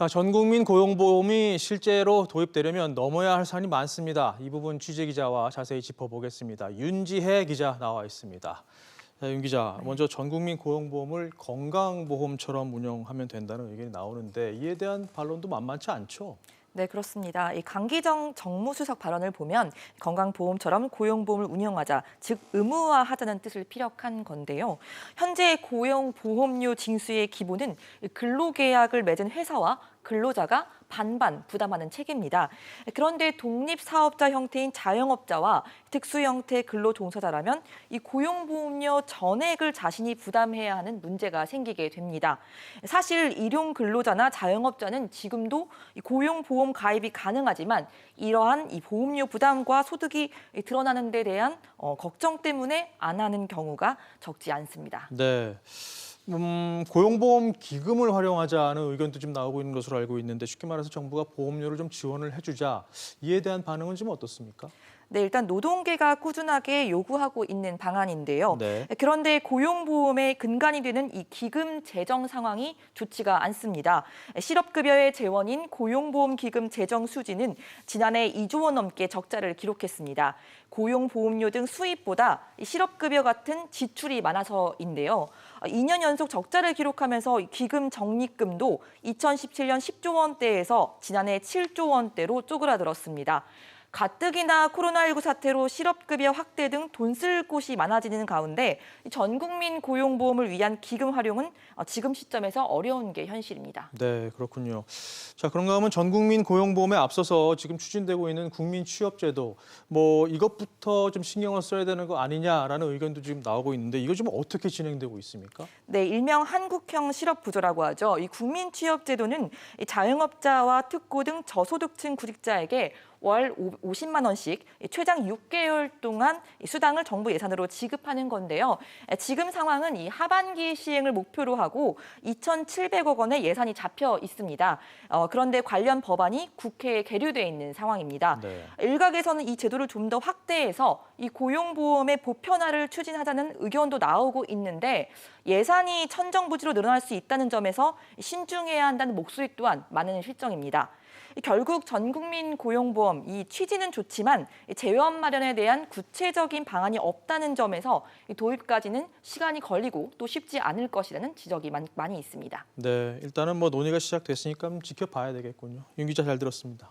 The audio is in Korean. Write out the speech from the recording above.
자, 전국민 고용보험이 실제로 도입되려면 넘어야 할 산이 많습니다. 이 부분 취재 기자와 자세히 짚어보겠습니다. 윤지혜 기자 나와 있습니다. 자, 윤 기자, 먼저 전국민 고용보험을 건강보험처럼 운영하면 된다는 의견이 나오는데 이에 대한 반론도 만만치 않죠? 네, 그렇습니다. 이 강기정 정무수석 발언을 보면 건강보험처럼 고용보험을 운영하자, 즉 의무화하자는 뜻을 피력한 건데요. 현재 고용보험료 징수의 기본은 근로계약을 맺은 회사와 근로자가 반반 부담하는 체계입니다. 그런데 독립사업자 형태인 자영업자와 특수 형태 근로종사자라면 이 고용보험료 전액을 자신이 부담해야 하는 문제가 생기게 됩니다. 사실 일용 근로자나 자영업자는 지금도 이 고용보험 가입이 가능하지만 이러한 이 보험료 부담과 소득이 드러나는 데 대한 걱정 때문에 안 하는 경우가 적지 않습니다. 네. 고용보험 기금을 활용하자는 의견도 좀 나오고 있는 것으로 알고 있는데 쉽게 말해서 정부가 보험료를 좀 지원을 해주자 이에 대한 반응은 좀 어떻습니까? 네, 일단 노동계가 꾸준하게 요구하고 있는 방안인데요. 네. 그런데 고용보험의 근간이 되는 이 기금 재정 상황이 좋지가 않습니다. 실업급여의 재원인 고용보험기금 재정 수지는 지난해 2조 원 넘게 적자를 기록했습니다. 고용보험료 등 수입보다 실업급여 같은 지출이 많아서인데요. 2년 연속 적자를 기록하면서 기금 적립금도 2017년 10조 원대에서 지난해 7조 원대로 쪼그라들었습니다. 가뜩이나 코로나19 사태로 실업급여 확대 등 돈 쓸 곳이 많아지는 가운데 전국민 고용보험을 위한 기금 활용은 지금 시점에서 어려운 게 현실입니다. 네, 그렇군요. 자, 그런가 하면 전국민 고용보험에 앞서서 지금 추진되고 있는 국민 취업제도, 이것부터 좀 신경을 써야 되는 거 아니냐라는 의견도 지금 나오고 있는데 이거 좀 어떻게 진행되고 있습니까? 네, 일명 한국형 실업부조라고 하죠. 이 국민 취업제도는 자영업자와 특고 등 저소득층 구직자에게 월 50만 원씩 최장 6개월 동안 수당을 정부 예산으로 지급하는 건데요. 지금 상황은 이 하반기 시행을 목표로 하고 2,700억 원의 예산이 잡혀 있습니다. 그런데 관련 법안이 국회에 계류돼 있는 상황입니다. 네. 일각에서는 이 제도를 좀 더 확대해서 이 고용보험의 보편화를 추진하자는 의견도 나오고 있는데 예산이 천정부지로 늘어날 수 있다는 점에서 신중해야 한다는 목소리 또한 많은 실정입니다. 결국 전국민 고용보험 이 취지는 좋지만 재원 마련에 대한 구체적인 방안이 없다는 점에서 도입까지는 시간이 걸리고 또 쉽지 않을 것이라는 지적이 많이 있습니다. 네, 일단은 논의가 시작됐으니까 지켜봐야 되겠군요. 윤 기자 잘 들었습니다.